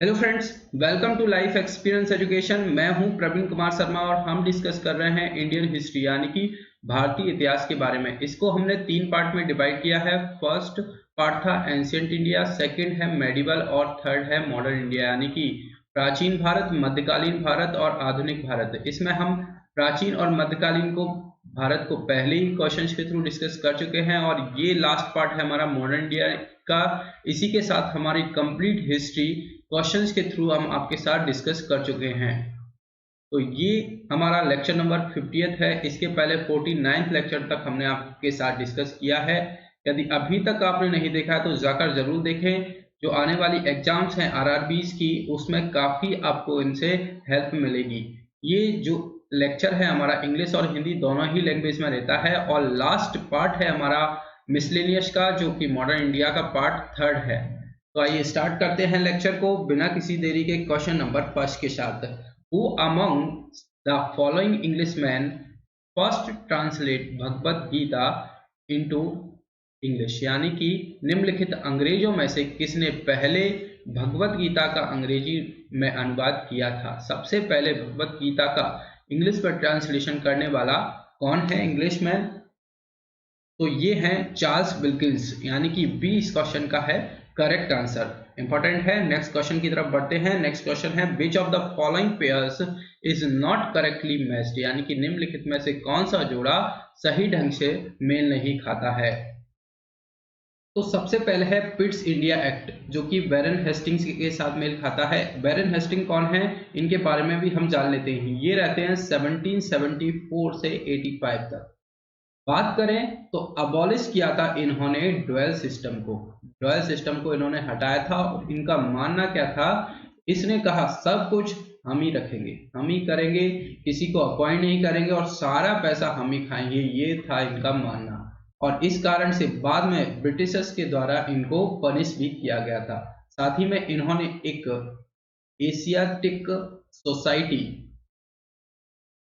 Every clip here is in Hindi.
Hello friends, welcome to life experience education. मैं हूं प्रवीण कुमार शर्मा और हम डिस्कस कर रहे हैं इंडियन हिस्ट्री यानी कि भारतीय इतिहास के बारे में। इसको हमने 3 पार्ट में डिवाइड किया है। फर्स्ट पार्ट था एंशियंट इंडिया, सेकंड है मेडिवल और थर्ड है मॉडर्न इंडिया यानी कि प्राचीन भारत, मध्यकालीन भारत और आधुनिक भारत। इसमें हम प्राचीन और मध्यकालीन को भारत को पहले ही क्वेश्चंस के थ्रू डिस्कस कर चुके हैं और ये लास्ट पार्ट है हमारा मॉडर्न इंडिया का। इसी के साथ हमारी कंप्लीट हिस्ट्री क्वेश्चंस के थ्रू हम आपके साथ डिस्कस कर चुके हैं। तो ये हमारा लेक्चर नंबर 50th है। इसके पहले 49th लेक्चर तक हमने आपके साथ डिस्कस किया है। यदि अभी तक आपने नहीं देखा है तो जाकर जरूर देखें। जो आने वाली एग्जाम्स हैं आरआरबीज की, उसमें काफ़ी आपको इनसे हेल्प मिलेगी। ये जो लेक्चर है हमारा इंग्लिश और हिंदी दोनों ही लैंग्वेज में रहता है और लास्ट पार्ट है हमारा मिसलेनियस का, जो कि मॉडर्न इंडिया का पार्ट थर्ड है। तो आइए स्टार्ट करते हैं लेक्चर को बिना किसी देरी के क्वेश्चन नंबर फर्स्ट के साथ। Who among the following Englishmen first translate Bhagavad Gita into English? यानी कि निम्नलिखित अंग्रेजों में से किसने पहले भगवत गीता का अंग्रेजी में अनुवाद किया था? सबसे पहले भगवत गीता का इंग्लिश पर ट्रांसलेशन करने वाला कौन है इंग्लिश में? तो ये हैं चार्ल्स विल्किंस, यानी कि बी इस क्वेश्चन का है करेक्ट आंसर। इंपॉर्टेंट है। नेक्स्ट क्वेश्चन की तरफ बढ़ते हैं। नेक्स्ट क्वेश्चन है which of the following pairs is not correctly matched? यानी कि निम्नलिखित में से कौन सा जोड़ा सही ढंग से मेल नहीं खाता है? तो सबसे पहले है पिट्स इंडिया एक्ट, जो कि बैरन हेस्टिंग्स के साथ मेल खाता है। बैरन हेस्टिंग कौन है, इनके बारे में भी हम जान लेते हैं। ये रहते हैं 1774 से 85 तक। बात करें तो अबॉलिश किया था इन्होंने ड्वेल सिस्टम को। ड्वेल सिस्टम को इन्होंने हटाया था और इनका मानना क्या था, इसने कहा सब कुछ हम ही रखेंगे, हम ही करेंगे, किसी को अपॉइंट नहीं करेंगे और सारा पैसा हम ही खाएंगे। ये था इनका मानना और इस कारण से बाद में ब्रिटिशर्स के द्वारा इनको पनिश भी किया गया था। साथ ही में इन्होंने एक एशियाटिक सोसाइटी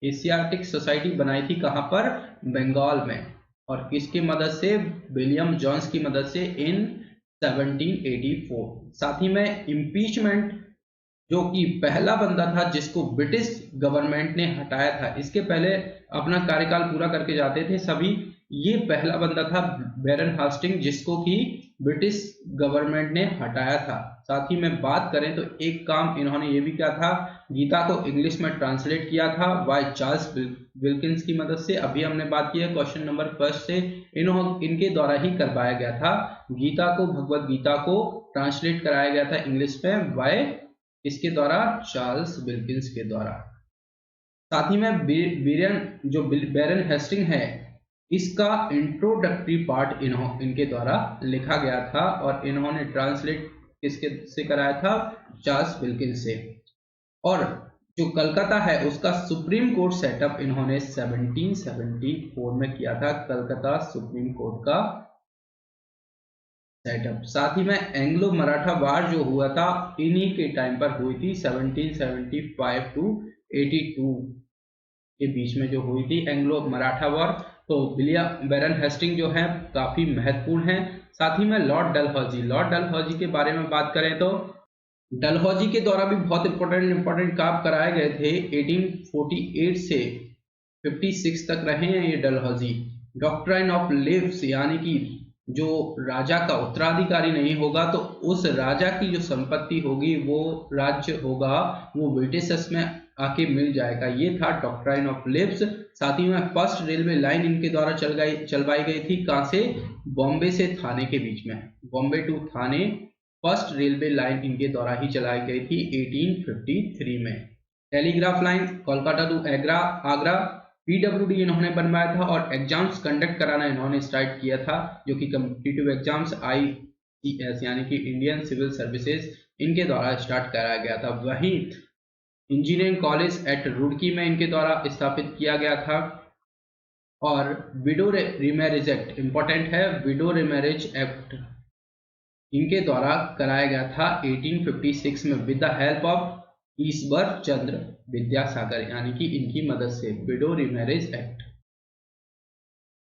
एशियाटिक सोसाइटी बनाई थी। कहां पर? बंगाल में। और किसकी मदद से? विलियम जोन्स की मदद से इन 1784। साथ ही में इम्पीचमेंट, जो कि पहला बंदा था जिसको ब्रिटिश गवर्नमेंट ने हटाया था। इसके पहले अपना कार्यकाल पूरा करके जाते थे सभी। ये पहला बंदा था बैरन हेस्टिंग, जिसको कि ब्रिटिश गवर्नमेंट ने हटाया था। साथ ही में बात करें तो एक काम इन्होंने ये भी किया था, गीता को इंग्लिश में ट्रांसलेट किया था बाय चार्ल्स विल्किंस की मदद से। अभी हमने बात की है क्वेश्चन नंबर फर्स्ट से, इनके द्वारा ही करवाया गया था। गीता को, भगवत गीता को ट्रांसलेट कराया गया था इंग्लिश में बाय इसके द्वारा, चार्ल्स विल्किंस के द्वारा। साथ ही में बैरन हेस्टिंग है, इसका इंट्रोडक्टरी पार्ट इनके द्वारा लिखा गया था और इन्होंने ट्रांसलेट किसके से कराया था? चार्ल्स विल्किंस से। और जो कलकत्ता है उसका सुप्रीम कोर्ट सेटअप इन्होंने 1774 में किया था। कलकत्ता सुप्रीम कोर्ट का सेटअप। साथ ही में एंग्लो मराठा वार जो हुआ था इन्हीं के टाइम पर हुई थी, 1775 टू 82 के बीच में जो हुई थी एंग्लो मराठा वॉर। तो विलियम बैरन हेस्टिंग जो है काफी महत्वपूर्ण है। साथ ही में लॉर्ड डलहौजी के बारे में बात करें तो डलहौजी के द्वारा भी बहुत इंपॉर्टेंट काम कराए गए थे। 1848 से 56 तक रहे हैं ये डलहौजी। डॉक्ट्राइन ऑफ लिव्स, यानी कि जो राजा का उत्तराधिकारी नहीं होगा तो उस राजा की जो संपत्ति होगी, वो राज्य होगा, वो ब्रिटिशर्स में आके मिल जाएगा। ये था डॉक्ट्राइन ऑफ लिव्स। साथ ही में फर्स्ट रेलवे लाइन इनके द्वारा चलवाई गई थी। कहां से? बॉम्बे से थाने के बीच में, Bombay to Thane first railway line इनके द्वारा ही चलाई गई थी 1853 में। Telegraph line Kolkata to Agra PWD इन्होंने बनवाया था और एग्जाम्स कंडक्ट कराना इन्होंने स्टार्ट किया था, जो कि कॉम्पिटिटिव एग्जाम्स ICS यानी कि इंडियन सिविल सर्विसेज, इनके द्वारा स्टार्ट कराया गया था। वहीं इंजीनियरिंग कॉलेज एट रुड़की में इनके द्वारा स्थापित किया गया था। और विडो रिमैरिज एक्ट इंपॉर्टेंट है, विडो रिमैरिज एक्ट इनके द्वारा कराया गया था 1856 में with the help of Ishwar Chandra Vidyasagar, यानी कि इनकी मदद से, विडो रिमैरिज एक्ट।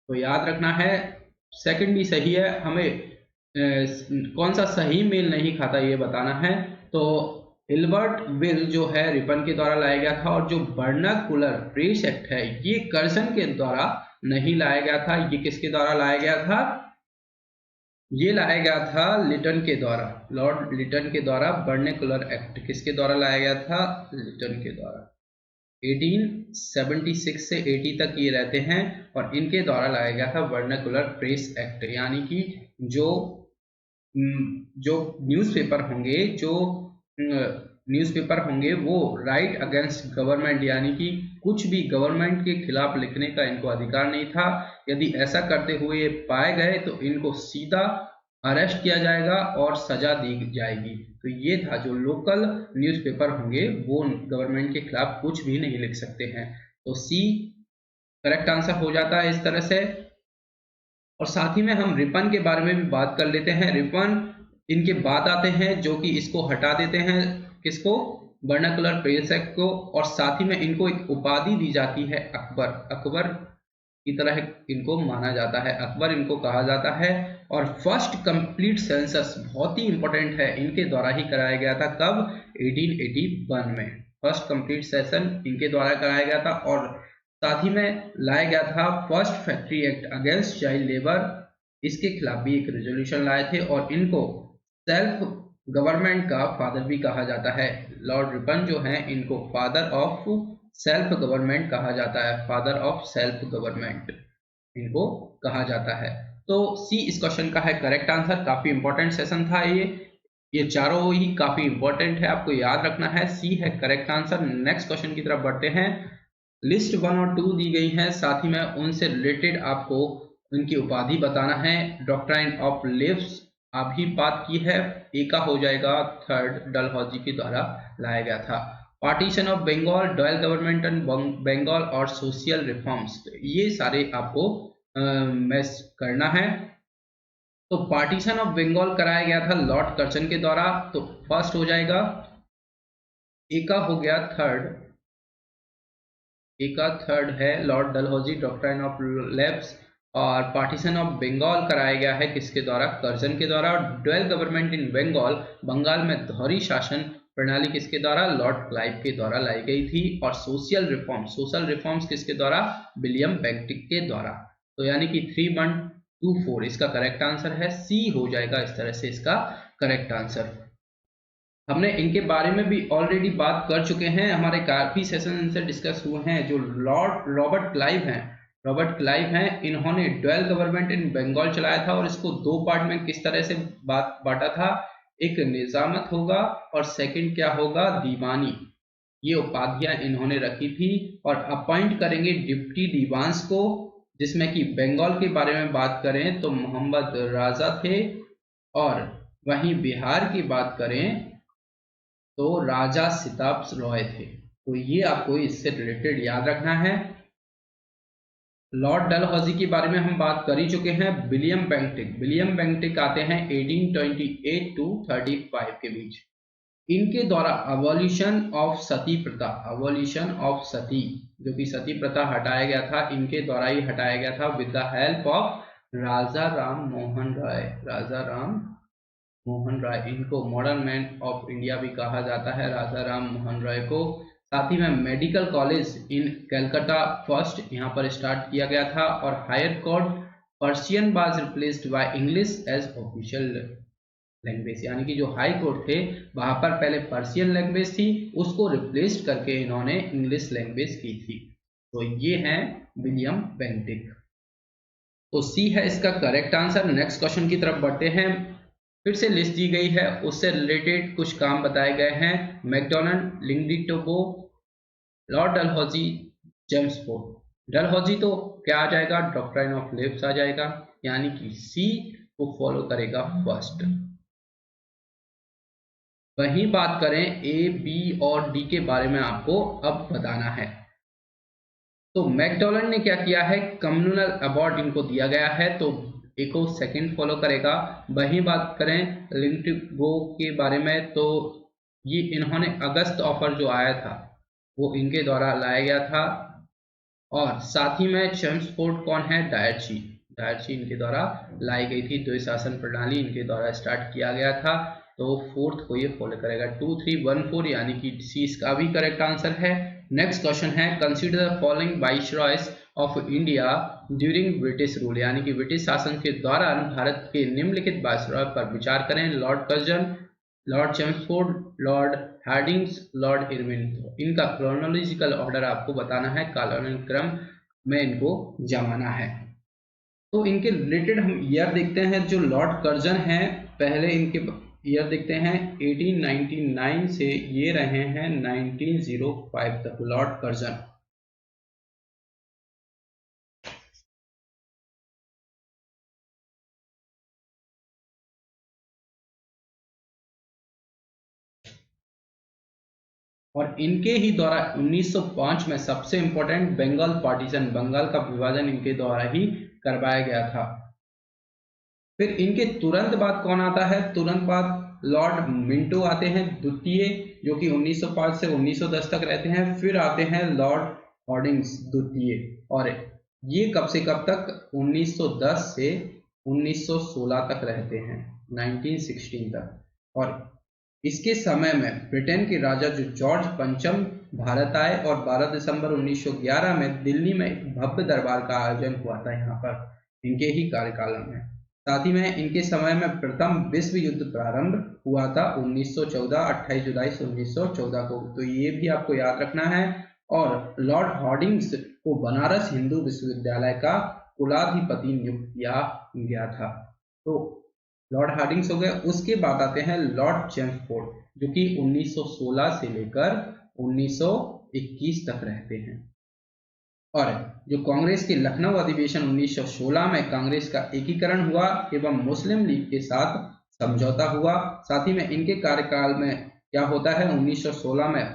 तो याद रखना है, सेकंड भी सही है। हमें कौन सा सही मेल नहीं खाता ये बताना है। तो हिल्बर्ट विल जो है रिपन के द्वारा लाया गया था, और जो वर्नाकुलर प्रेस एक्ट है ये कर्जन के द्वारा नहीं लाया गया था। ये किसके द्वारा लाया गया था? ये लाया गया था लिटन के द्वारा, लॉर्ड लिटन के द्वारा। वर्नाकुलर एक्ट किसके द्वारा लाया गया था? लिटन के द्वारा। 1876 से 80 तक ये रहते हैं, और इनके द्वारा लाया गया था वर्नाकुलर प्रेस एक्ट, यानी कि जो न्यूज़पेपर होंगे, जो न्यूज़पेपर होंगे वो राइट अगेंस्ट गवर्नमेंट, यानी कि कुछ भी गवर्नमेंट के खिलाफ लिखने का इनको अधिकार नहीं था। यदि ऐसा करते हुए पाए गए तो इनको सीधा अरेस्ट किया जाएगा और सजा दी जाएगी। तो ये था, जो लोकल न्यूज़पेपर होंगे वो गवर्नमेंट के खिलाफ कुछ भी नहीं लिख सकते हैं। तो सी करेक्ट आंसर हो जाता है इस तरह से। और साथ ही में हम रिपन के बारे में भी बात कर लेते हैं। रिपन इनके बाद आते हैं जो कि इसको हटा देते हैं, किसको? वर्नाकुलर प्रेस एक्ट को। और साथ ही में इनको एक उपाधि दी जाती है अकबर, अकबर की तरह इनको माना जाता है, अकबर इनको कहा जाता है। और फर्स्ट कंप्लीट सेंसस बहुत ही इंपॉर्टेंट है, इनके द्वारा ही कराया गया था। कब? 1881 में फर्स्ट कंप्लीट सेशन इनके द्वारा कराया गया था। और साथ ही में लाया गया था first factory act against child labour, इसके खिलाफ भी एक रेजोल्यूशन लाए थे। और इनको सेल्फ गवर्नमेंट का फादर भी कहा जाता है। लॉर्ड रिपन जो हैं इनको फादर ऑफ सेल्फ गवर्नमेंट कहा जाता है, फादर ऑफ सेल्फ गवर्नमेंट इनको कहा जाता है। तो सी इस क्वेश्चन का है करेक्ट आंसर। काफी इंपॉर्टेंट सेशन था ये चारों ही काफी इंपॉर्टेंट है, आपको याद रखना है। सी है करेक्ट आंसर। नेक्स्ट क्वेश्चन की तरफ बढ़ते हैं। लिस्ट 1 और 2 दी गई है, साथ ही में उनसे रिलेटेड आपको उनकी उपाधि बताना है। डॉक्ट्राइन ऑफ लिव्स अभी बात की है, ए का हो जाएगा थर्ड, डलहौजी के द्वारा लाया गया था। Partition of Bengal, dual government in Bengal और सोशल रिफॉर्म्स, ये सारे आपको मैच करना है। तो पार्टीशन ऑफ बंगाल कराया गया था लॉर्ड कर्जन के द्वारा, तो फर्स्ट हो जाएगा। ए का हो गया थर्ड, ए का थर्ड है lord Dalhousie, doctrine of lapse. और पार्टीशन ऑफ बंगाल कराया गया है किसके द्वारा? कर्जन के द्वारा। और dual government in Bengal, Bengal में दोहरी शासन प्रणाली किसके द्वारा? लॉर्ड क्लाइव के द्वारा लाई गई थी। और सोशल रिफॉर्म्स किसके द्वारा? विलियम बेंटिक के द्वारा। तो यानी कि 3124 इसका करेक्ट आंसर है। सी हो जाएगा इस तरह से इसका करेक्ट आंसर। हमने इनके बारे में भी ऑलरेडी बात कर चुके हैं, हमारे काफी सेशन इनसे डिस्कस हुए हैं। जो लॉर्ड रॉबर्ट क्लाइव हैं, इन्होंने डुअल गवर्नमेंट इन बंगाल चलाया था, और इसको दो पार्ट में किस तरह से बांटा था? एक निजामत होगा और सेकंड क्या होगा? दीवानी। ये उपाधियां इन्होंने रखी थी। और अपॉइंट करेंगे डिप्टी दीवान्स को, जिसमें कि बंगाल के बारे में बात करें तो मोहम्मद राजा थे, और वहीं बिहार की बात करें तो राजा सिताब रॉय थे। तो ये आपको इससे रिलेटेड याद रखना है। लॉर्ड डलहौजी के बारे में हम बात कर ही चुके हैं। विलियम बेंटिक आते हैं 1828 टू 35 के बीच। इनके द्वारा अबॉलिशन ऑफ सती जो कि सती प्रथा हटाया गया था, इनके द्वारा ही हटाया गया था विद द हेल्प ऑफ राजा राम मोहन राय। इनको मॉडर्न मैन ऑफ इंडिया भी कहा जाता है, राजा राम मोहन राय को। साथ ही में medical college in Calcutta first यहाँ पर स्टार्ट किया गया था। और higher court Persian was replaced by English as official language, यानी कि जो हाई कोर्ट थे वहां पर पहले पर्शियन लैंग्वेज थी, उसको रिप्लेस करके इन्होंने इंग्लिश लैंग्वेज की थी। तो ये हैं विलियम बेंटिक। तो सी है इसका करेक्ट आंसर। नेक्स्ट क्वेश्चन की तरफ बढ़ते हैं। फिर से लिस्ट दी गई है, उससे रिलेटेड कुछ काम बताए गए हैं। मैकडोनल्ड, लिंगडिटोगो, Lord Dalhousie, James Ford. Dalhousie तो क्या आ जाएगा? डॉक्ट्राइन ऑफ लिव्स आ जाएगा, यानी कि सी को फॉलो करेगा फर्स्ट। वही बात करें ए, बी और डी के बारे में आपको अब बताना है। तो मैकडोनल्ड ने क्या किया है? कम्युनल अवार्ड इनको दिया गया है, तो एक और सेकंड फॉलो करेगा। वही बात करें लिंगडिटोगो के बारे में, तो ये इन्होंने अगस्त ऑफर जो आया था वो इनके द्वारा लाया गया था। और साथ ही में चेम्सफोर्ड कौन है? डायरची इनके द्वारा लाई गई थी। द्वैशासन प्रणाली इनके द्वारा स्टार्ट किया गया था। तो फोर्थ को ये फॉलो करेगा। 2314 यानी कि सी इसका भी करेक्ट आंसर है। नेक्स्ट क्वेश्चन है, consider the following viceroys of India during British rule, यानी कि ब्रिटिश शासन के दौरान भारत के निम्नलिखित वाइसरॉय पर विचार करें। Lord Curzon, Lord Chelmsford, Lord Hardinge, Lord Irwin. इनका क्रोनोलॉजिकल ऑर्डर आपको बताना है, कालानुक्रम में इनको जमाना है। तो इनके रिलेटेड हम ईयर देखते हैं। जो लॉर्ड कर्जन हैं, पहले इनके ईयर देखते हैं 1899 से ये रहे हैं 1905 तक लॉर्ड कर्जन। और इनके ही द्वारा 1905 में सबसे इंपॉर्टेंट बंगाल पार्टीशन, बंगाल का विभाजन इनके द्वारा ही करवाया गया था। फिर इनके तुरंत बाद कौन आता है? तुरंत बाद लॉर्ड मिंटो आते हैं द्वितीय, जो कि 1905 से 1910 तक रहते हैं। फिर आते हैं लॉर्ड हार्डिंग्स द्वितीय, और ये कब से कब तक? 1910 से 1916 तक रहते हैं, 1916 तक। और इसके समय में ब्रिटेन के राजा जो जॉर्ज पंचम भारत आए और 12 दिसंबर 1911 में दिल्ली में एक भव्य दरबार का आयोजन हुआ था यहाँ पर इनके ही कार्यकाल में। साथ ही में इनके समय में प्रथम विश्व युद्ध प्रारंभ हुआ था 1914, 28 जुलाई 1914 को, तो ये भी आपको याद रखना है। और लॉर्ड हार्डिंग्स को बनारस हिंदू विश्वविद्यालय का कुलाधिपति नियुक्त किया गया था। तो लॉर्ड हार्डिंग्स हो गए। उसके बाद आते हैं लॉर्ड चेम्सफोर्ड, जो कि 1916 से लेकर 1921 तक रहते हैं। और जो कांग्रेस के लखनऊ अधिवेशन 1916 में कांग्रेस का एकीकरण हुआ एवं मुस्लिम लीग के साथ समझौता हुआ। साथ ही में इनके कार्यकाल में क्या होता है? 1916 में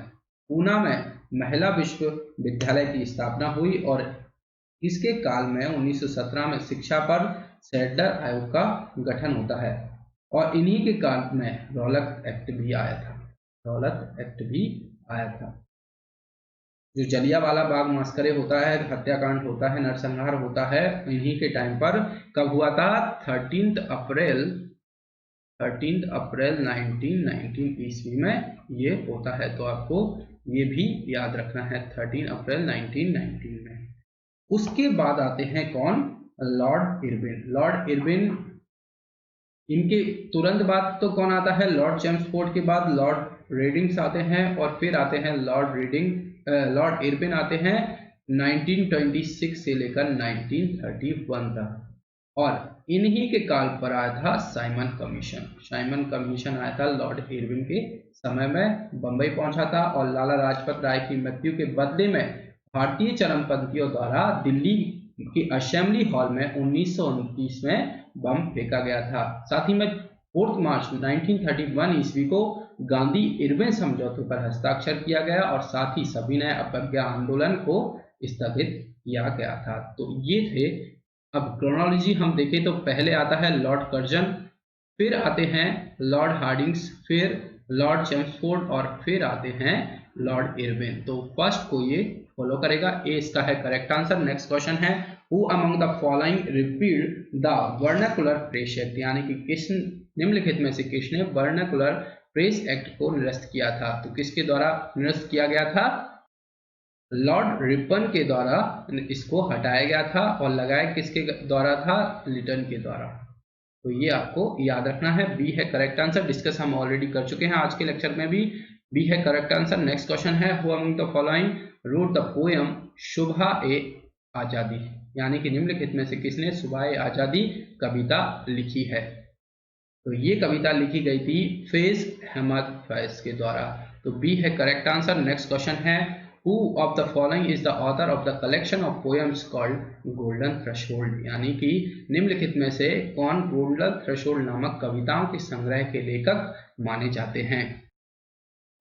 पूना में महिला विश्वविद्यालय की स्थापना हुई, और इसके काल में 1917 में शिक्षा पर सैडलर आयोग का गठन होता है। और इन्हीं के काल में रौलक एक्ट भी आया था, रौलक एक्ट भी आया था। जो जलियांवाला बाग मस्करे होता है, हत्याकांड होता है, नरसंहार होता है, इन्हीं के टाइम पर कब हुआ था? 13 अप्रैल 1919 ईस्वी में ये होता है। तो आपको ये भी याद रखना है, 13 अप्रैल 1919 में। उसके बाद आते हैं कौन? Lord Irwin. लॉर्ड इरविन, इनके तुरंत बाद तो कौन आता है? लॉर्ड चेम्सफोर्ड के बाद लॉर्ड रेडिंग्स आते हैं, और फिर आते हैं लॉर्ड इरविन आते हैं 1926 से लेकर 1931 तक। और इन्हीं के काल पर आया था साइमन कमीशन। साइमन कमीशन आया था लॉर्ड इरविन के समय में, बंबई पहुंचा था, और लाला लाजपत राय की मृत्यु के बदले में भारतीय चरमपंथियों द्वारा दिल्ली की असेंबली हॉल में 1929 में बम फेंका गया था। साथ ही में 4 मार्च 1931 ईस्वी को गांधी इरविन समझौते पर हस्ताक्षर किया गया, और साथ ही सविनय अवज्ञा आंदोलन को स्थगित किया गया था। तो ये थे। अब क्रोनोलॉजी हम देखें तो पहले आता है लॉर्ड कर्जन, फिर आते हैं लॉर्ड हार्डिंग्स, फिर लॉर्ड चेम्सफोर्ड, और फिर आते हैं लॉर्ड इरविन। तो फर्स्ट को ये फॉलो करेगा, ए इसका है करेक्ट आंसर। नेक्स्ट क्वेश्चन है, who among the following repealed the vernacular press act, यानी कि किस निम्नलिखित में से किसने वर्नाकुलर प्रेस एक्ट को निरस्त किया था? तो किसके द्वारा निरस्त किया गया था? लॉर्ड रिपन के द्वारा इसको हटाया गया था, और लगाया किसके द्वारा था? लिटन के द्वारा। तो ये आपको याद रखना है, बी है करेक्ट आंसर। डिस्कस हम ऑलरेडी कर चुके हैं आज के लेक्चर में भी, बी है करेक्ट आंसर। नेक्स्ट क्वेश्चन है, who among the following wrote the poem Subh e Azadi, यानी कि निम्नलिखित में से किसने शुभा ए आजादी कविता लिखी है? तो ये कविता लिखी गई थी फैज अहमद फैज के द्वारा। तो बी है करेक्ट आंसर। नेक्स्ट क्वेश्चन है, Who of the following is the author of the collection of poems called Golden Threshold, यानी कि निम्नलिखित में से कौन गोल्डन थ्रेशोल्ड नामक कविताओं के संग्रह के लेखक माने जाते हैं?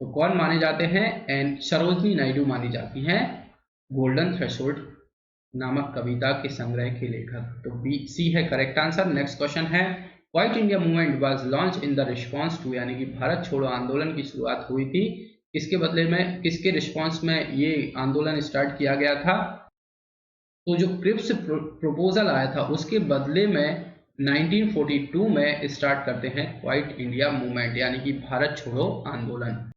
तो कौन माने जाते हैं? एन सरोजनी नायडू मानी जाती हैं गोल्डन थ्रेशोल्ड नामक कविता के संग्रह के लेखक। तो बी सी है करेक्ट आंसर। नेक्स्ट क्वेश्चन है, quit India movement was launch in the response to, यानी कि भारत छोड़ो आंदोलन की शुरुआत हुई थी किसके बदले में, किसके रिस्पॉन्स में ये आंदोलन स्टार्ट किया गया था? तो जो क्रिप्स प्रपोजल आया था उसके बदले में 1942 में स्टार्ट करते हैं क्वाइट इंडिया मूवमेंट यानी कि भारत छोड़ो आंदोलन।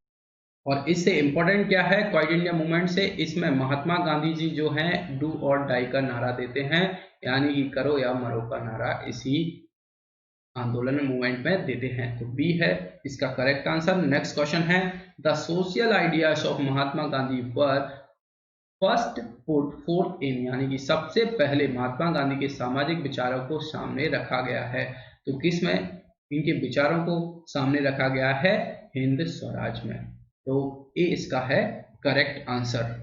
और इससे इम्पोर्टेंट क्या है क्वाइट इंडिया मूवमेंट से, इसमें महात्मा गांधी जी जो हैं डू और डाई का नारा देते हैं, यानी कि करो या मरो का नारा इसी आंदोलन मूवमेंट में देते हैं। तो बी है इसका करेक्ट आंसर। नेक्स्ट क्वेश्चन है, the social ideas of Mahatma Gandhi were first put forth in, यानी कि सबसे पहले महात्मा गांधी के सामाजिक विचारों को सामने रखा गया है। तो किस में इनके विचारों को सामने रखा गया है? हिंद स्वराज में। तो ए इसका है करेक्ट आंसर।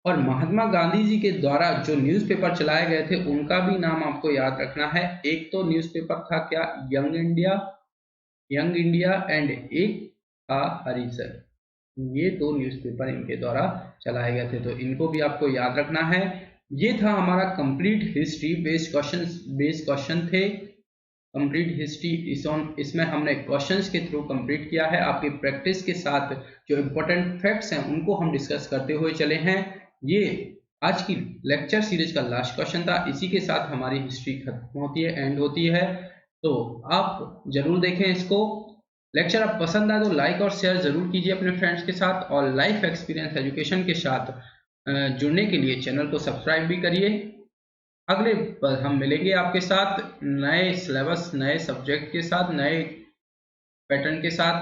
और महात्मा गांधी जी के द्वारा जो न्यूज़पेपर चलाए गए थे उनका भी नाम आपको याद रखना है। एक तो न्यूज़पेपर था क्या? यंग इंडिया एंड एक था हरिसर। ये दो न्यूज़पेपर इनके द्वारा चलाए गए थे, तो इनको भी आपको याद रखना है। ये था हमारा कंप्लीट हिस्ट्री बेस्ड क्वेश्चन थे। कंप्लीट हिस्ट्री इसमें हमने क्वेश्चंस के थ्रू कंप्लीट किया है। आपकी प्रैक्टिस के साथ जो इम्पोर्टेंट फैक्ट्स हैं उनको हम डिस्कस करते हुए चले हैं। ये आज की लेक्चर सीरीज का लास्ट क्वेश्चन था। इसी के साथ हमारी हिस्ट्री खत्म होती है, एंड होती है। तो आप जरूर देखें इसको। लेक्चर आप पसंद आए तो लाइक और शेयर जरूर कीजिए अपने फ्रेंड्स के साथ, और लाइफ एक्सपीरियंस एजुकेशन के साथ जुड़ने के लिए चैनल को सब्सक्राइब भी करिए। अगले पर हम मिलेंगे आपके साथ नए सिलेबस, नए सब्जेक्ट के साथ, नए पैटर्न के साथ,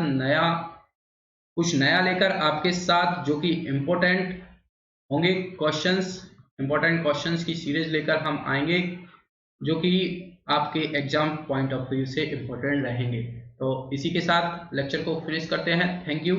कुछ नया लेकर आपके साथ, जो कि इम्पोर्टेंट होंगे इम्पोर्टेंट क्वेश्चंस की सीरीज लेकर हम आएंगे, जो कि आपके एग्जाम पॉइंट ऑफ व्यू से इम्पोर्टेंट रहेंगे। तो इसी के साथ लेक्चर को फिनिश करते हैं। Thank you.